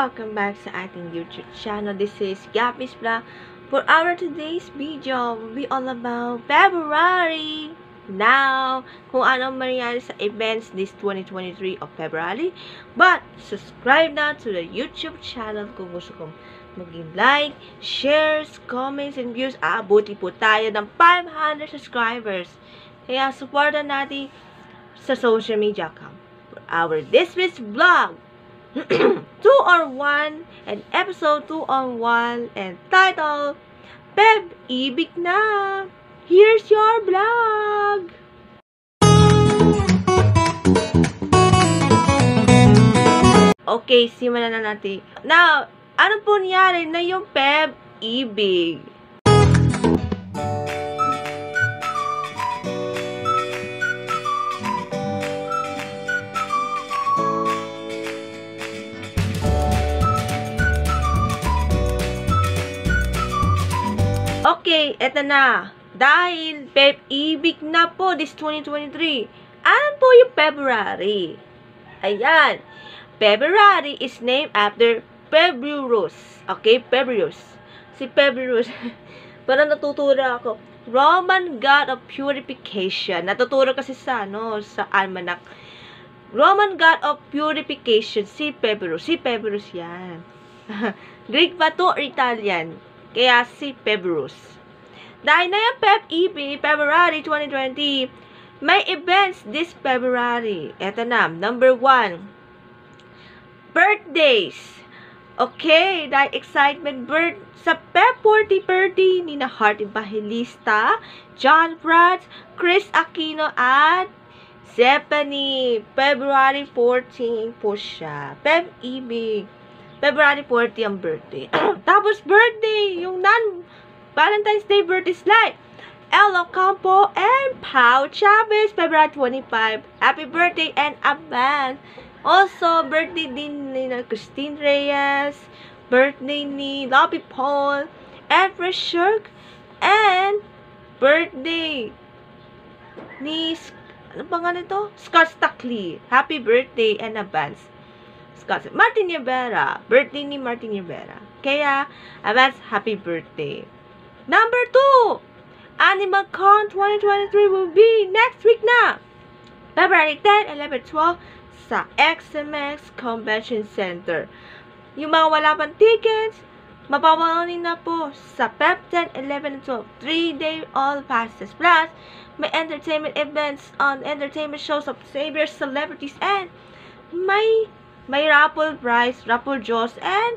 Welcome back sa ating YouTube channel. This is Gabby's Vlog. For our today's video will be all about February. Now, kung anong mangyayari sa events this 2023 of February. But, subscribe na to the YouTube channel kung gusto kong maging like, shares, comments, and views. Abuti po tayo ng 500 subscribers. Kaya, supportan natin sa social media account. For our this week's vlog. 2-on-1 and episode 2-on-1 and title Peb, ibig na! Here's your vlog! Okay, simulan na natin. Now, ano po nangyari na yung Peb, ibig? Okay, eto na. Dahil Peb, ibig na po this 2023. Ano po yung February? Ayan. February is named after Februarius. Okay, Februarius. Si Februarius. Parang natuturo ako. Roman God of Purification. Natuturo kasi sa, sa almanac. Roman God of Purification. Si Februarius. Si Februarius yan. Greek ba to or Italian? Kaya si Februarius. Dahil na yung Peb, February 2020, may events this February. Eto na, number 1. Birthdays. Okay, dahil excitement sa Peb 40 birthday ni na Heart Evangelista, John Pratt, Chris Aquino, at Zephany. February 14 po siya. Peb, ibig. February 40 ang birthday. Tapos birthday, yung non-Valentine's Day birthdays like Elo Campo and Pau Chavez, February 25. Happy birthday and advance. Also, birthday din ni Christine Reyes, birthday ni Lobby Paul, Efra Shirk, and birthday ni, ano pa nga nito? Scott Stackley. Happy birthday and advance. Martin Rivera. Birthday ni Martin Rivera. Kaya, advance happy birthday. Number 2. Animal Con 2023 will be next week na. February 10, 11, 12 sa XMX Convention Center. Yung mga wala pang tickets, mapapanood na po sa Peb 10, 11, 12. 3-day all passes. Plus, may entertainment events on entertainment shows of Xavier celebrities and may raffle prize, raffle draws, and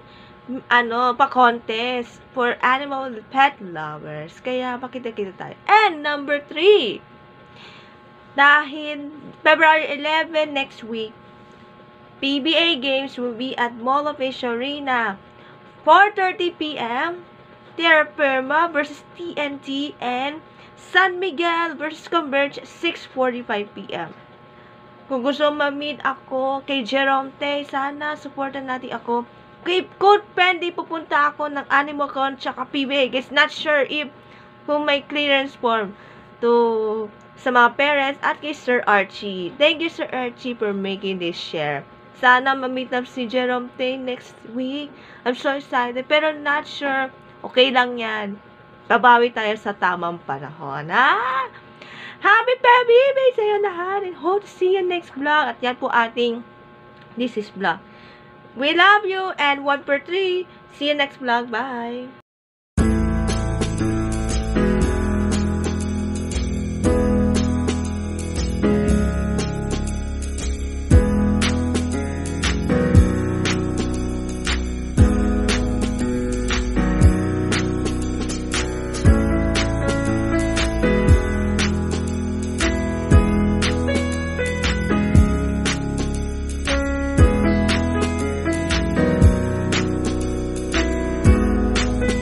pa-contest for animal pet lovers. Kaya, makita-kita tayo. And number 3, dahil February 11 next week, PBA games will be at Mall of Asia Arena. 4:30 p.m. Terra Firma versus TNT and San Miguel versus Converge 6:45 p.m. Kung gusto ma-meet ako kay Jerome Tay, sana supportan natin ako. Kay Code Pendy, pupunta ako ng Animal Con tsaka PBA. Guys, not sure if kung may clearance form to sa mga parents at kay Sir Archie. Thank you, Sir Archie, for making this share. Sana ma-meet na si Jerome Tay next week. I'm so excited. Pero not sure. Okay lang yan. Babawi tayo sa tamang panahon. Happy Peb-ibig sa'yo lahat and hope to see you next vlog. At yan po ating this is vlog. We love you and 1 per 3. See you next vlog. Bye!